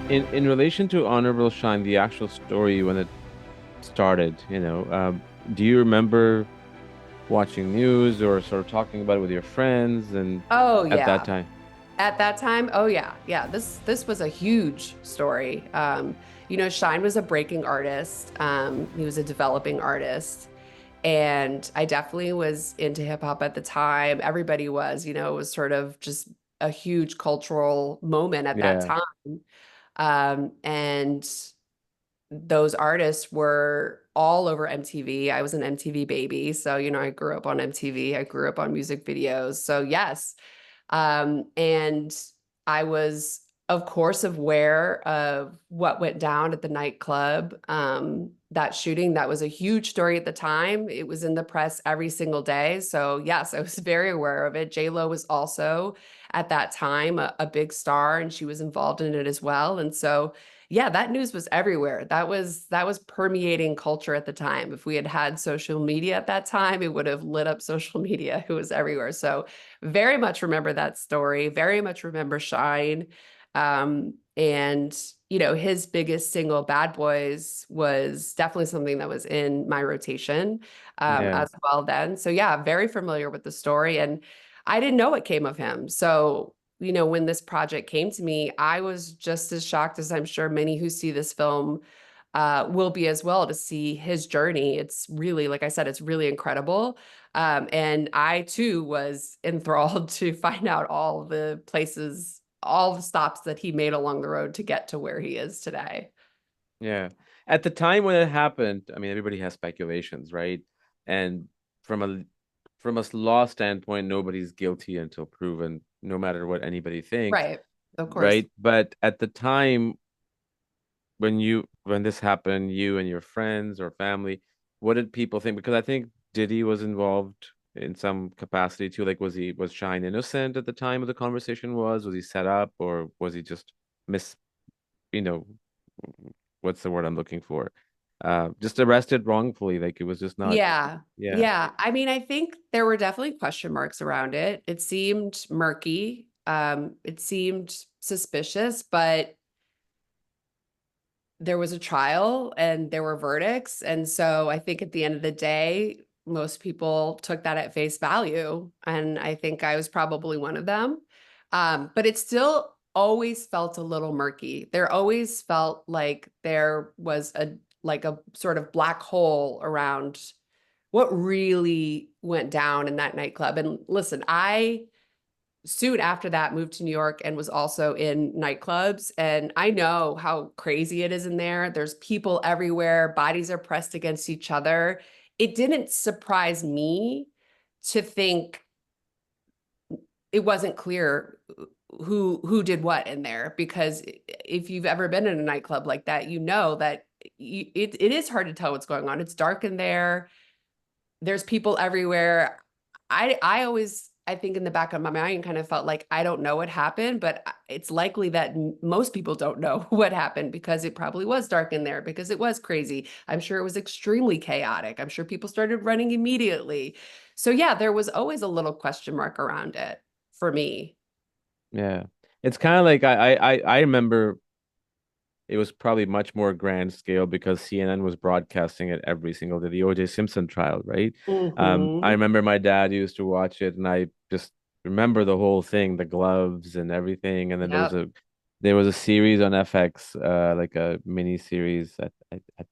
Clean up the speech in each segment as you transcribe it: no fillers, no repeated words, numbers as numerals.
in relation to Honorable Shyne, the actual story when it started, do you remember watching news or sort of talking about it with your friends and Oh at that yeah. time? At that time, oh yeah. Yeah, this was a huge story. Shine was a breaking artist. He was a developing artist. And I definitely was into hip hop at the time. Everybody was, it was sort of just a huge cultural moment at that Yeah, time. And those artists were all over MTV. I was an MTV baby. So, I grew up on MTV. I grew up on music videos. So, yes. And I was, of course, aware of what went down at the nightclub. That shooting, that was a huge story at the time. It was in the press every single day. So, yes, I was very aware of it. J-Lo was also at that time a big star, and she was involved in it as well. And so, yeah, that news was everywhere. That was permeating culture at the time. If we had had social media at that time, it would have lit up social media. It was everywhere. So very much remember that story. Very much remember Shine. And his biggest single, Bad Boys, was definitely something that was in my rotation yeah, as well then. So yeah, very familiar with the story. And I didn't know what came of him. So when this project came to me, I was just as shocked as I'm sure many who see this film will be as well to see his journey. It's really, like I said, it's really incredible. And I too was enthralled to find out all the places, all the stops that he made along the road to get to where he is today. yeah. At the time when it happened, I mean, everybody has speculations, right? And from a law standpoint, nobody's guilty until proven, no matter what anybody thinks, Right. Of course. right? But at the time when this happened, you and your friends or family, what did people think? Because I think Diddy was involved in some capacity too. Like, was Shine innocent at the time of the conversation? Was he set up, or was he just mis, you know, what's the word I'm looking for? Just arrested wrongfully. Like it was just not. Yeah. Yeah, Yeah. I mean, I think there were definitely question marks around it. It seemed murky. It seemed suspicious, but there was a trial and there were verdicts. And so I think at the end of the day, most people took that at face value. And I think I was probably one of them. But it still always felt a little murky. There always felt like there was a sort of black hole around what really went down in that nightclub. And listen, I soon after that moved to New York and was also in nightclubs. And I know how crazy it is in there. There's people everywhere, bodies are pressed against each other. It didn't surprise me to think it wasn't clear who did what in there, because if you've ever been in a nightclub like that, you know that it is hard to tell what's going on. It's dark in there. There's people everywhere. I always, I think in the back of my mind kind of felt like I don't know what happened, but it's likely that most people don't know what happened because it probably was dark in there, because it was crazy. I'm sure it was extremely chaotic. I'm sure people started running immediately. So yeah, there was always a little question mark around it for me. yeah. It's kind of like I remember it was probably much more grand scale because CNN was broadcasting it every single day, the O.J. Simpson trial, right? I Hmm. remember my dad used to watch it, and I just remember the whole thing, the gloves and everything. And then Yep. there was a series on FX, like a mini series. I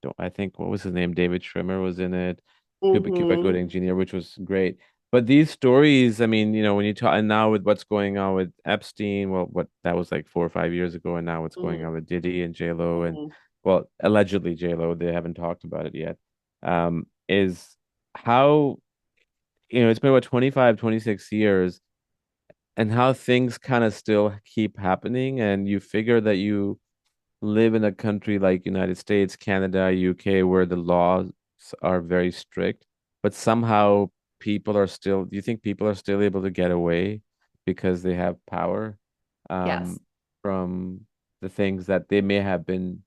don't I think what was his name? David Schwimmer was in it, Cuba Hmm. Gooding Jr., which was great. But these stories, I mean, when you talk, and now with what's going on with Epstein, well, what that was like 4 or 5 years ago, and now what's going on with Diddy and J Lo, and Hmm. well, allegedly J Lo, they haven't talked about it yet. Is how it's been what 25, 26 years, and how things kind of still keep happening, and you figure that you live in a country like United States, Canada, UK, where the laws are very strict, but somehow people are still, do you think people are still able to get away because they have power Yes. um, from the things that they may have been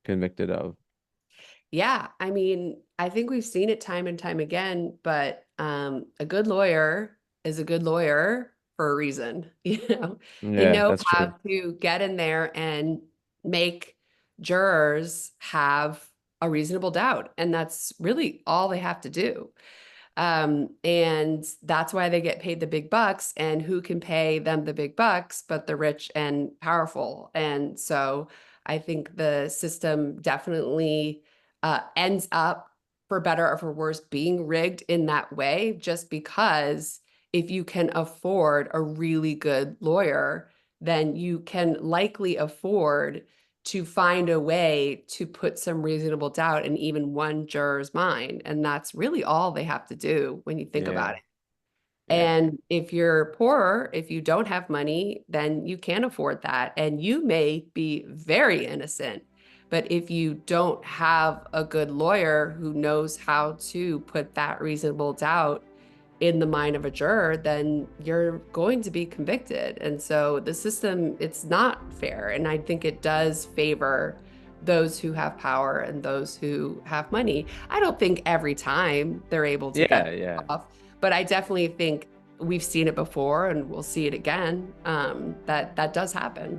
convicted of? Yeah, I mean, I think we've seen it time and time again, but a good lawyer is a good lawyer for a reason. They Yeah, know that's true. how to get in there and make jurors have a reasonable doubt. And that's really all they have to do. And that's why they get paid the big bucks. And who can pay them the big bucks but the rich and powerful? And so I think the system definitely ends up, for better or for worse, being rigged in that way, just because if you can afford a really good lawyer, then you can likely afford to find a way to put some reasonable doubt in even one juror's mind. And that's really all they have to do when you think about Yeah. it. Yeah. And if you're poorer, if you don't have money, then you can't afford that. And you may be very innocent. But if you don't have a good lawyer who knows how to put that reasonable doubt in the mind of a juror, then you're going to be convicted. And so the system, it's not fair. And I think it does favor those who have power and those who have money. I don't think every time they're able to get Yeah. Yeah. off, but I definitely think we've seen it before and we'll see it again. That does happen.